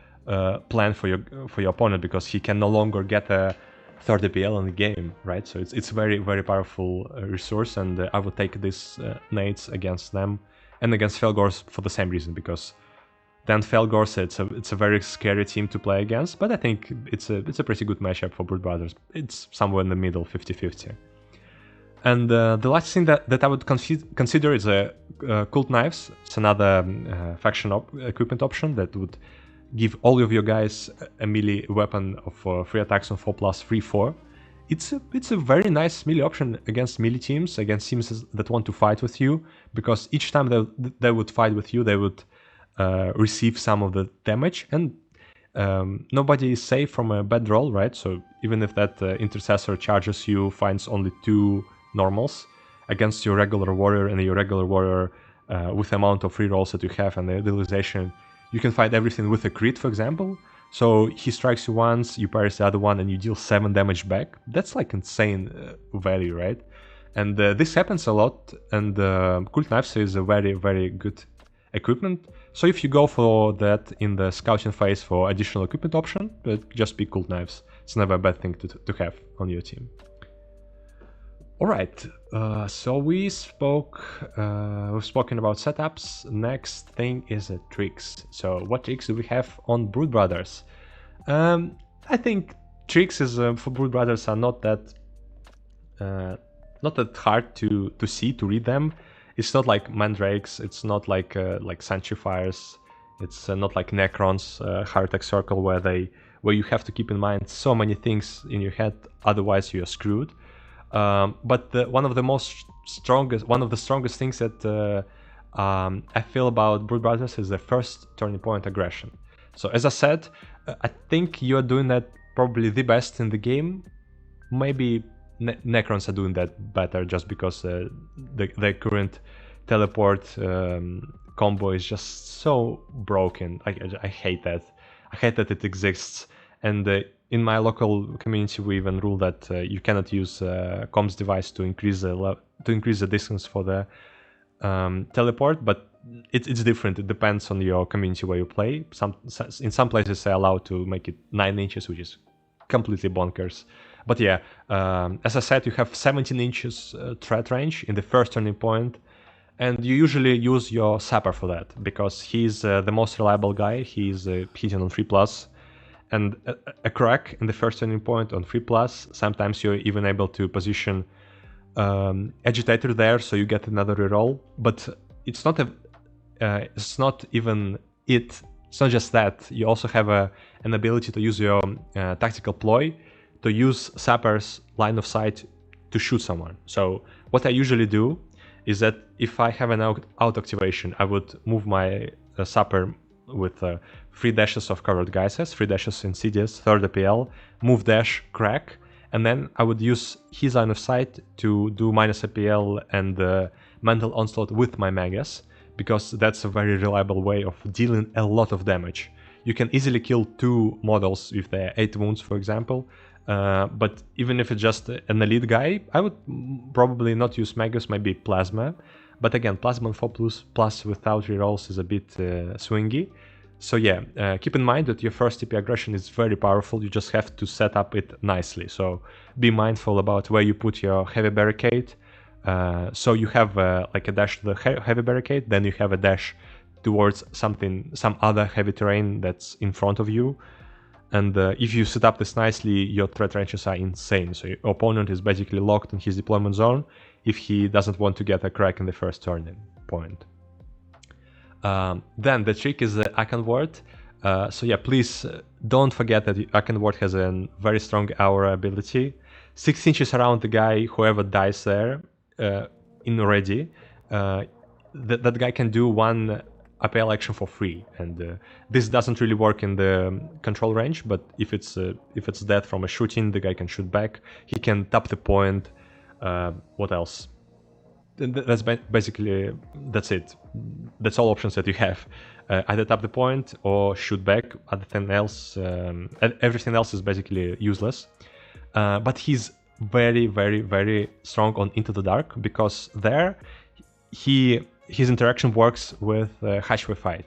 plan for your opponent, because he can no longer get a 3rd APL in the game, right? So it's very powerful resource, and I would take these nades against them and against Felgors for the same reason, because then Felgors, it's a very scary team to play against, but I think it's a pretty good matchup for Brood Brothers. It's somewhere in the middle, 50-50. And the last thing that I would consider is Cult Knives. It's another faction equipment option that would give all of your guys a melee weapon of 3 attacks on 4+, 3/4. It's a very nice melee option against melee teams, against teams that want to fight with you, because each time they would fight with you, they would receive some of the damage, and nobody is safe from a bad roll, right? So even if that intercessor charges you, finds only 2 normals against your regular warrior, and your regular warrior with the amount of rerolls that you have and the utilization, you can fight everything with a crit, for example. So he strikes you once, you parry the other one, and you deal 7 damage back. That's like insane value, right? And this happens a lot, and Cult Knives is a very good equipment. So if you go for that in the scouting phase for additional equipment option, just pick Cult Knives. It's never a bad thing to have on your team. Alright, so we've spoken about setups. Next thing is tricks. So what tricks do we have on Brood Brothers? I think tricks for Brood Brothers are not that hard to see, to read them. It's not like Mandrakes, it's not like Sanctifiers. It's not like Necron's Heart Attack Circle where you have to keep in mind so many things in your head, otherwise you're screwed. But one of the strongest things that I feel about Brood Brothers is the first turning point aggression. So as I said, I think you are doing that probably the best in the game. Maybe Necrons are doing that better just because the current teleport combo is just so broken. I hate that. I hate that it exists. And in my local community, we even rule that you cannot use comms device to increase the distance for the teleport, but it's different. It depends on your community where you play. In some places they allow to make it 9 inches, which is completely bonkers. But yeah, as I said, you have 17 inches threat range in the first turning point, and you usually use your Sapper for that, because he's the most reliable guy. He's hitting on 3+, and a crack in the first turning point on 3+. Sometimes you're even able to position Agitator there, so you get another reroll. But it's not even it. It's not just that. You also have an ability to use your tactical ploy, to use Sapper's line of sight to shoot someone. So what I usually do is that if I have an out activation, I would move my Sapper with 3 dashes of Covered Geysers, 3 dashes Insidious, 3rd APL, move dash, crack, and then I would use his line of sight to do minus APL and Mental Onslaught with my Magus, because that's a very reliable way of dealing a lot of damage. You can easily kill 2 models with their 8 wounds, for example, but even if it's just an elite guy, I would probably not use Magus, maybe Plasma. But again, Plasma on 4+ plus without rerolls is a bit swingy. So yeah, keep in mind that your first TP aggression is very powerful. You just have to set up it nicely. So be mindful about where you put your heavy barricade. So you have like a dash to the heavy barricade, then you have a dash towards some other heavy terrain that's in front of you. And if you set up this nicely, your threat ranges are insane. So your opponent is basically locked in his deployment zone if he doesn't want to get a crack in the first turning point. Then the trick is the Icon Ward. So yeah, please don't forget that the Icon Ward has a very strong aura ability. 6 inches around the guy, whoever dies there in ready, that guy can do 1 APL action for free, and this doesn't really work in the control range, but if it's death from a shooting, the guy can shoot back, he can tap the point. What else? That's basically, that's it. That's all options that you have. Either tap the point or shoot back. Everything else is basically useless. But he's very, very, very strong on Into the Dark, because there his interaction works with Hatchway Fight.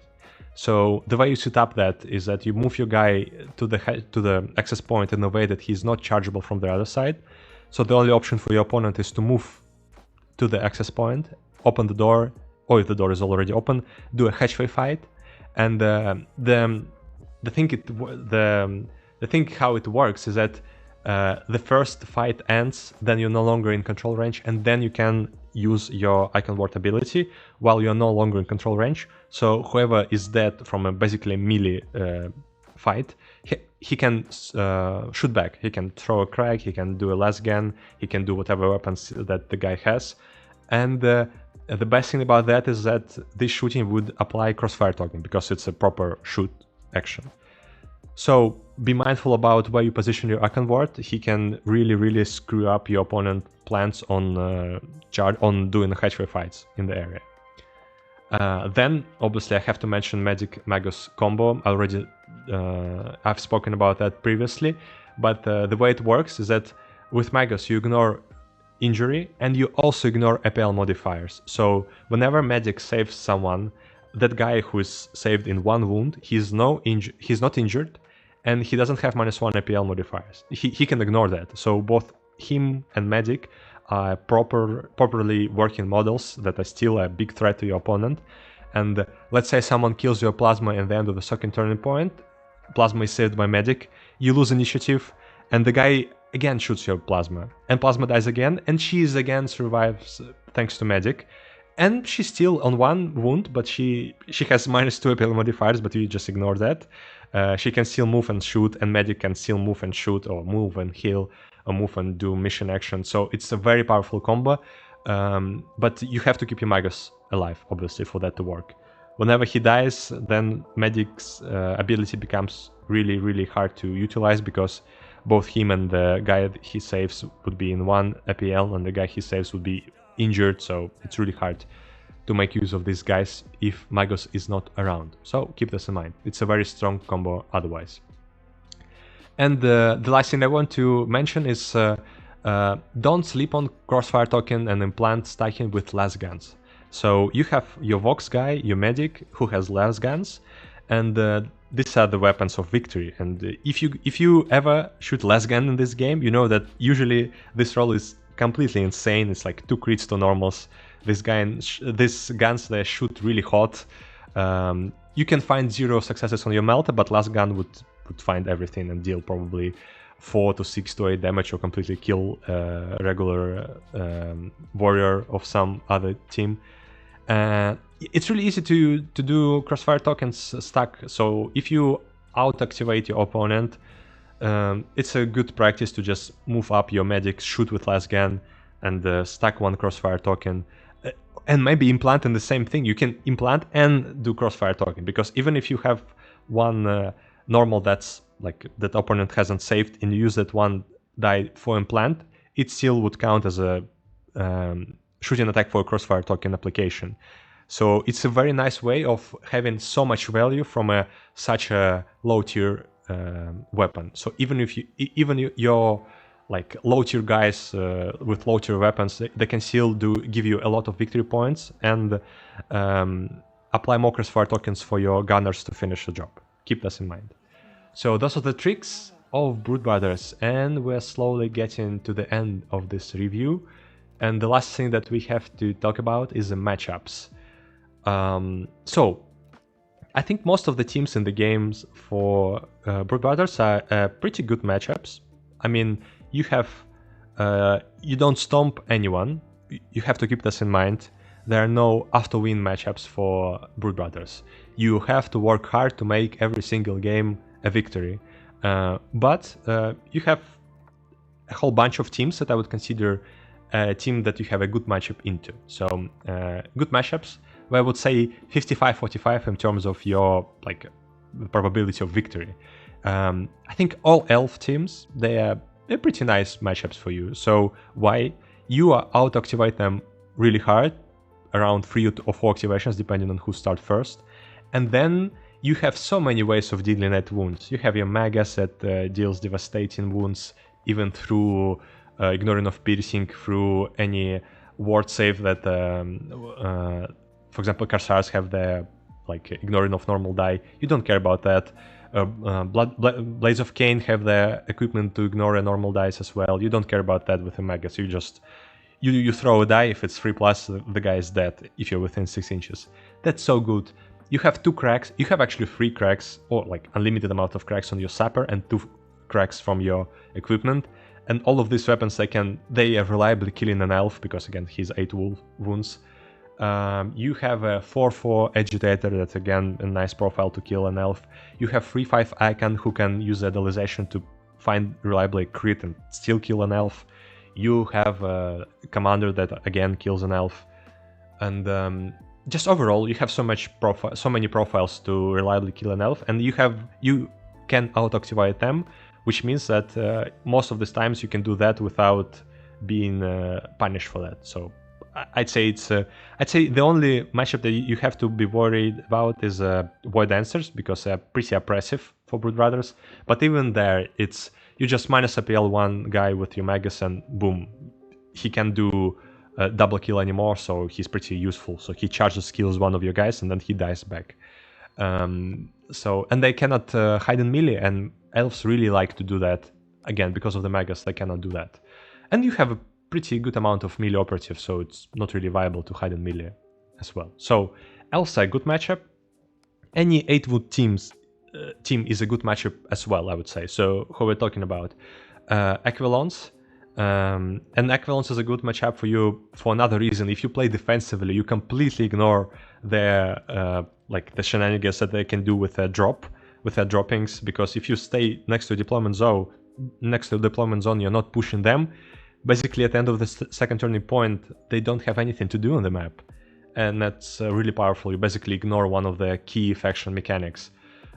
So the way you set up that is that you move your guy to the access point in a way that he's not chargeable from the other side. So the only option for your opponent is to move to the access point, open the door, or if the door is already open, do a Hatchway Fight. And the thing how it works is that the first fight ends, then you're no longer in control range, and then you can use your Icon Ward ability while you're no longer in control range. So whoever is dead from a basically melee fight, he can shoot back. He can throw a crack, he can do a last gun, he can do whatever weapons that the guy has. And the best thing about that is that this shooting would apply crossfire token, because it's a proper shoot action. So be mindful about where you position your Icon Ward. He can really, really screw up your opponent plans on doing hatchway fights in the area. Then, obviously, I have to mention Magic Magus combo. I've spoken about that previously, but the way it works is that with Magus you ignore injury and you also ignore APL modifiers. So whenever Magic saves someone, that guy who is saved in 1 wound, he's not injured, and he doesn't have -1 APL modifiers. He can ignore that. So both him and Magic are properly working models that are still a big threat to your opponent. And let's say someone kills your Plasma at the end of the second turning point, Plasma is saved by Magic, you lose initiative, and the guy again shoots your Plasma, and Plasma dies again, and she again survives thanks to Magic. And she's still on 1 wound, but she has -2 APL modifiers, but you just ignore that. She can still move and shoot, and Medic can still move and shoot, or move and heal, or move and do mission action. So it's a very powerful combo, but you have to keep your Magus alive, obviously, for that to work. Whenever he dies, then Medic's ability becomes really, really hard to utilize, because both him and the guy he saves would be in 1 APL, and the guy he saves would be injured, so it's really hard to make use of these guys if Magus is not around. So keep this in mind. It's a very strong combo otherwise. And the last thing I want to mention is don't sleep on Crossfire Token and implant stacking with las guns. So you have your Vox guy, your Medic, who has las guns, and these are the weapons of victory. And if you ever shoot las gun in this game, you know that usually this roll is completely insane. It's like 2 crits to normals. These guns, they shoot really hot. You can find 0 successes on your Melta, but last gun would find everything and deal probably 4 to 6 to 8 damage, or completely kill a regular warrior of some other team. It's really easy to do Crossfire Tokens stack. So if you out-activate your opponent, it's a good practice to just move up your Medic, shoot with last gun, and stack 1 Crossfire Token. And maybe implant in the same thing. You can implant and do Crossfire Token, because even if you have 1 normal that's like that opponent hasn't saved, and you use that 1 die for implant, it still would count as a shooting attack for a Crossfire Token application. So it's a very nice way of having so much value from such a low tier weapon. So even if your like low tier guys with low tier weapons, they can still give you a lot of victory points, and apply more Crossfire Tokens for your gunners to finish the job. Keep this in mind. So those are the tricks of Brood Brothers, and we're slowly getting to the end of this review. And the last thing that we have to talk about is the matchups. So I think most of the teams in the games for Brood Brothers are pretty good matchups. I mean, you don't stomp anyone. You have to keep this in mind. There are no after-win matchups for Brood Brothers. You have to work hard to make every single game a victory. But you have a whole bunch of teams that I would consider a team that you have a good matchup into. So good matchups, where I would say 55-45 in terms of your like probability of victory. I think all elf teams, they're pretty nice matchups for you. So why? You out-activate them really hard, around 3 or 4 activations depending on who starts first. And then you have so many ways of dealing at wounds. You have your Magus that deals devastating wounds, even through ignoring of piercing, through any ward save that, for example, Corsairs have the like ignoring of normal die. You don't care about that. Blades of Cain have the equipment to ignore a normal dice as well. You don't care about that with a Magus. You just you throw a die. If it's 3+, the guy is dead if you're within 6 inches. That's so good. You have 2 cracks. You have actually 3 cracks, or like unlimited amount of cracks on your sapper, and 2 cracks from your equipment. And all of these weapons, they are reliably killing an elf, because again he's 8 wounds. You have a 4/4 agitator, that's again a nice profile to kill an elf. You have 3/5 icon who can use idolization to find reliably a crit and still kill an elf. You have a commander that again kills an elf. And just overall, you have so many profiles to reliably kill an elf, and you can out-activate them, which means that most of the times you can do that without being punished for that. So I'd say the only matchup that you have to be worried about is Void Dancers, because they're pretty oppressive for Brood Brothers. But even there, you just minus APL 1 guy with your Magus, and boom, he can do double kill anymore, so he's pretty useful. So he charges, kills one of your guys, and then he dies back. And they cannot hide in melee, and elves really like to do that. Again, because of the Magus, they cannot do that. And you have a pretty good amount of melee operatives, so it's not really viable to hide in melee as well. So elves are a good matchup. Any 8-wood team is a good matchup as well, I would say. So who we're talking about? Aquilons, And Equivalence is a good matchup for you for another reason. If you play defensively, you completely ignore their like the shenanigans that they can do with their droppings. Because if you stay next to deployment zone, you're not pushing them. Basically, at the end of the second turning point, they don't have anything to do on the map, and that's really powerful. You basically ignore one of the key faction mechanics.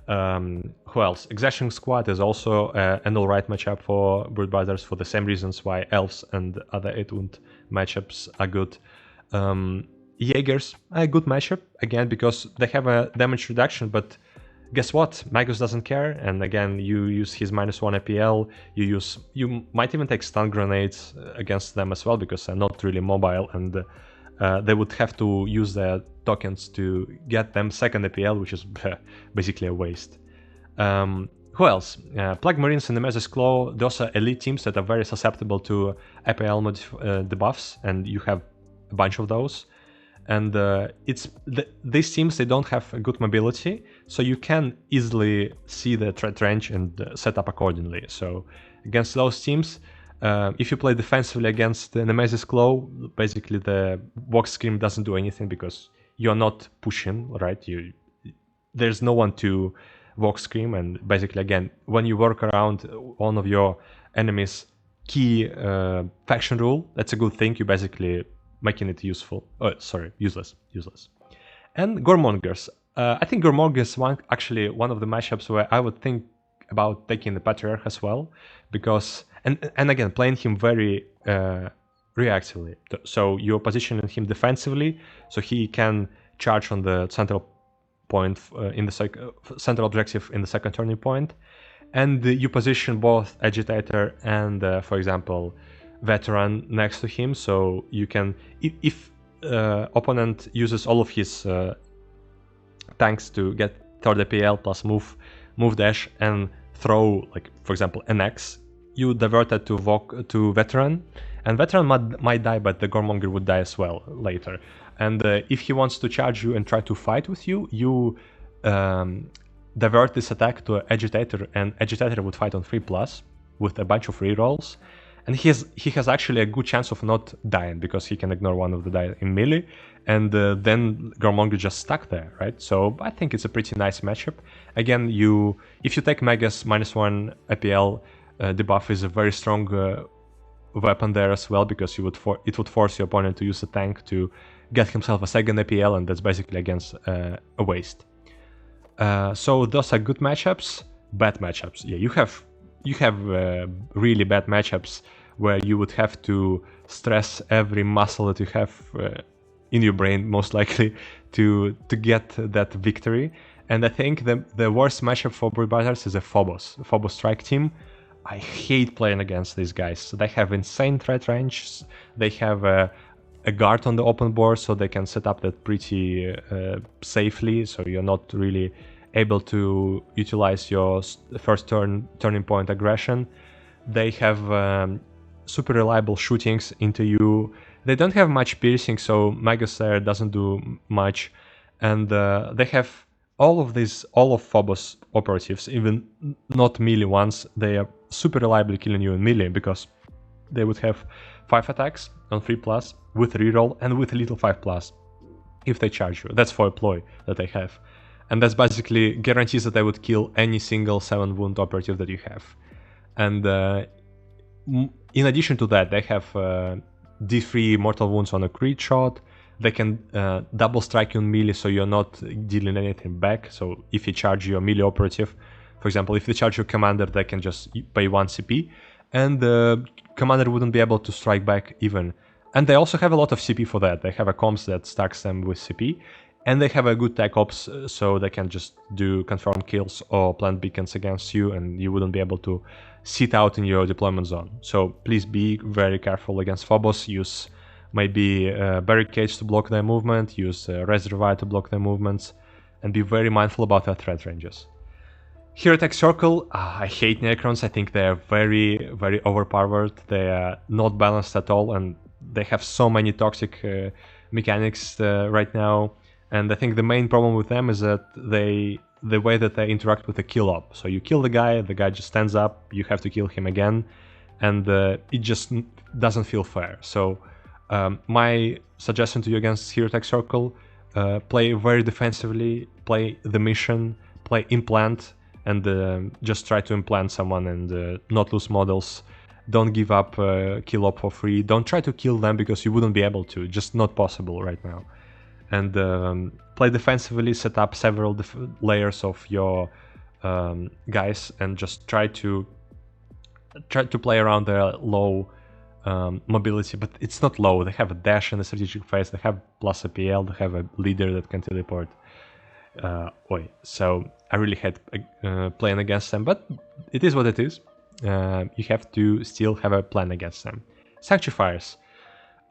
Who else? Exaction Squad is also an alright matchup for Brood Brothers for the same reasons why Elves and other 8-wound matchups are good. Jaegers, a good matchup, again, because they have a damage reduction, but guess what? Magus doesn't care, and again, you use his -1 APL, you might even take stun grenades against them as well, because they're not really mobile, and they would have to use their tokens to get them second APL, which is basically a waste. Who else? Plague Marines and Nemesis Claw, those are elite teams that are very susceptible to APL debuffs, and you have a bunch of those. And these teams, they don't have a good mobility, so you can easily see the threat range and set up accordingly. So against those teams, if you play defensively against the Nemesis Claw, basically the Vox Scream doesn't do anything because you're not pushing, right? There's no one to Vox Scream, and basically, again, when you work around one of your enemy's key faction rule, that's a good thing. You basically making it useful. Oh, sorry, useless. And Goremongers. I think Goremongers actually one of the matchups where I would think about taking the Patriarch as well, because and again playing him very reactively. So you're positioning him defensively, so he can charge on the central point in the central objective in the second turning point, and you position both Agitator and, for example, Veteran next to him, so you can, if opponent uses all of his tanks to get third APL plus move dash and throw, like for example an X, you divert that to Veteran, and Veteran might die, but the Goremonger would die as well later. And if he wants to charge you and try to fight with you, you divert this attack to Agitator, and Agitator would fight on 3+ with a bunch of rerolls. And he has actually a good chance of not dying, because he can ignore one of the die in melee, and then Goremonger just stuck there, right? So I think it's a pretty nice matchup. Again, if you take Megas -1 APL, debuff is a very strong weapon there as well, because it would force your opponent to use a tank to get himself a second APL, and that's basically against a waste. So those are good matchups. Bad matchups, yeah, you have really bad matchups where you would have to stress every muscle that you have in your brain, most likely, to get that victory. And I think the worst matchup for Brood Brothers is a Phobos Strike team. I hate playing against these guys. They have insane threat range. They have a guard on the open board, so they can set up that pretty safely, so you're not really able to utilize your first turning point aggression. They have super reliable shootings into you. They don't have much piercing, so Magus there doesn't do much. And they have all of Phobos operatives, even not melee ones. They are super reliably killing you in melee, because they would have 5 attacks on 3+ with reroll and with a little 5+ if they charge you. That's for a ploy that they have. And that's basically guarantees that they would kill any single 7-wound operative that you have. And in addition to that, they have D3 mortal wounds on a crit shot. They can double strike you on melee, so you're not dealing anything back. So if you charge your melee operative, for example, if they charge your commander, they can just pay 1 CP, and the commander wouldn't be able to strike back even. And they also have a lot of CP for that. They have a comms that stacks them with CP, and they have a good tech ops, so they can just do confirmed kills or plant beacons against you, and you wouldn't be able to sit out in your deployment zone. So please be very careful against Phobos. Use maybe barricades to block their movement, use Reservoir to block their movements, and be very mindful about their threat ranges. Heretic Circle, I hate Necrons. I think they are very, very overpowered. They are not balanced at all, and they have so many toxic mechanics right now. And I think the main problem with them is that the way that they interact with the kill up. So you kill the guy just stands up, you have to kill him again. and it just doesn't feel fair. So my suggestion to you against Hero Tech Circle, play very defensively, play the mission, play implant, and just try to implant someone and not lose models. Don't give up kill op for free. Don't try to kill them because you wouldn't be able to. Just not possible right now. And play defensively, set up several layers of your guys, and just try to play around their low mobility. But it's not low. They have a dash in the strategic phase. They have plus APL. They have a leader that can teleport. So I really hate playing against them, but it is what it is. You have to still have a plan against them. Sanctifiers.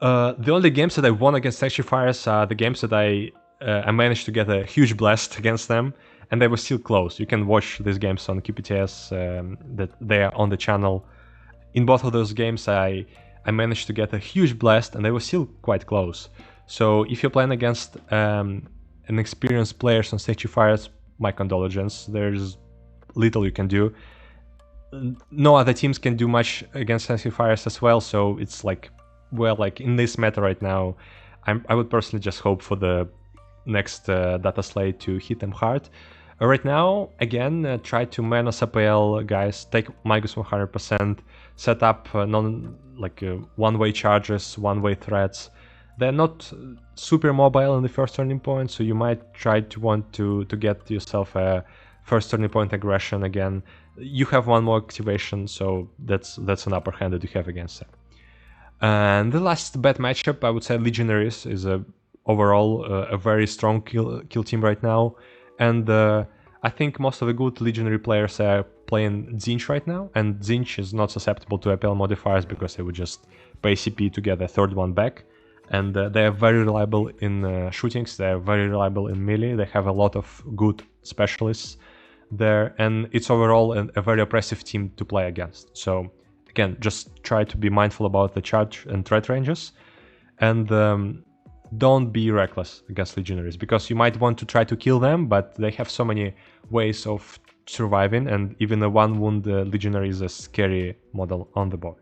The only games that I won against Sanctifiers are the games that I managed to get a huge blast against them, and they were still close. You can watch these games on QPTS, that they are on the channel. In both of those games, I managed to get a huge blast, and they were still quite close. So if you're playing against an experienced players on Sanctifiers, my condolences. There's little you can do. No other teams can do much against Sanctifiers as well, so it's like, well, like in this meta right now, I would personally just hope for the next data slate to hit them hard. Right now, again, try to menace APL guys, take minus 100%, set up one-way charges, one-way threats. They're not super mobile in the first turning point, so you might try to want to get yourself a first turning point aggression again. You have one more activation, so that's an upper hand that you have against them. And the last bad matchup, I would say Legionaries is overall a very strong kill team right now, and I think most of the good Legionary players are playing Zinch right now, and Zinch is not susceptible to APL modifiers because they would just pay CP to get a third one back. And they are very reliable in shootings, they are very reliable in melee, they have a lot of good specialists there, and it's overall a very oppressive team to play against. So again, just try to be mindful about the charge and threat ranges, and don't be reckless against Legionaries, because you might want to try to kill them, but they have so many ways of surviving, and even a one wound Legionary is a scary model on the board.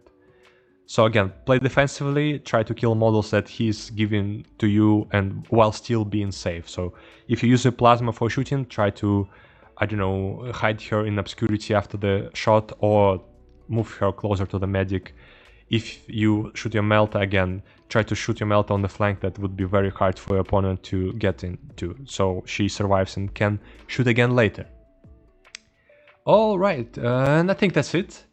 So again, play defensively, try to kill models that he's giving to you, and while still being safe. So if you use a plasma for shooting, try to, I don't know, hide her in obscurity after the shot, or move her closer to the medic. If you shoot your Melta, again, try to shoot your Melta on the flank. That would be very hard for your opponent to get into, so she survives and can shoot again later. Alright, and I think that's it.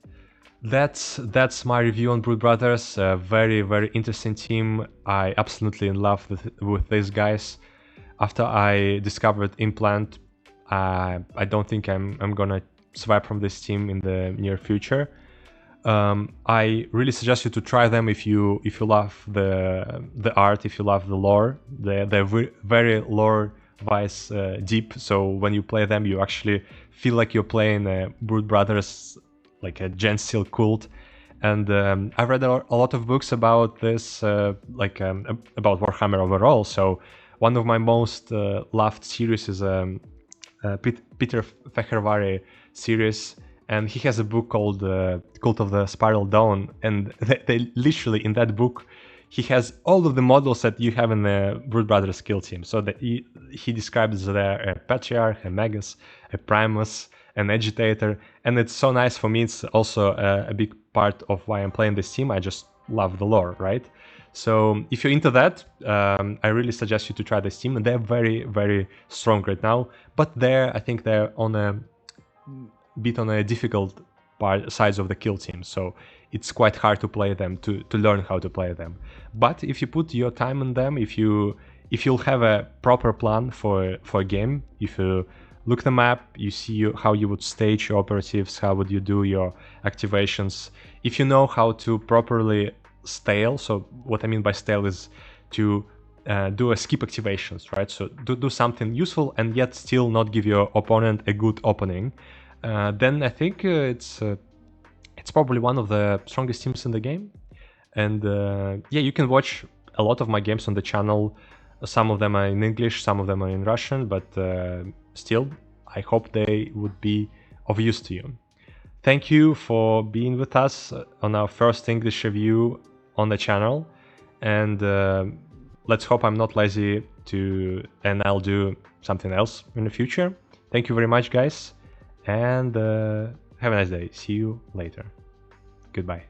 That's my review on Brood Brothers. A very, very interesting team. I absolutely in love with these guys. After I discovered Implant, I don't think I'm gonna swipe from this team in the near future. I really suggest you to try them if you love the art, if you love the lore. They're very lore-wise deep. So when you play them, you actually feel like you're playing Brood Brothers, like a Gen Steel cult. And I've read a lot of books about this, about Warhammer overall. So one of my most loved series is Peter Fehervari series, and he has a book called Cult of the Spiral Dawn, and they literally, in that book, he has all of the models that you have in the Brood Brothers kill team. So that he describes there a Patriarch, a Magus, a Primus, an Agitator, and it's so nice for me. It's also a big part of why I'm playing this team. I just love the lore, right? So if you're into that, I really suggest you to try this team, and they're very, very strong right now. But I think they're on a bit on a difficult sides of the kill team, so it's quite hard to play them, to learn how to play them. But if you put your time in them, if you'll have a proper plan for a game, if you look the map, you see how you would stage your operatives, how would you do your activations, if you know how to properly stale. So what I mean by stale is to do a skip activations, right? So do something useful and yet still not give your opponent a good opening. Then I think it's probably one of the strongest teams in the game. And yeah, you can watch a lot of my games on the channel. Some of them are in English, some of them are in Russian, but still, I hope they would be of use to you. thank you for being with us on our first English review on the channel, and let's hope I'm not lazy and I'll do something else in the future. Thank you very much, guys, and have a nice day. See you later. Goodbye.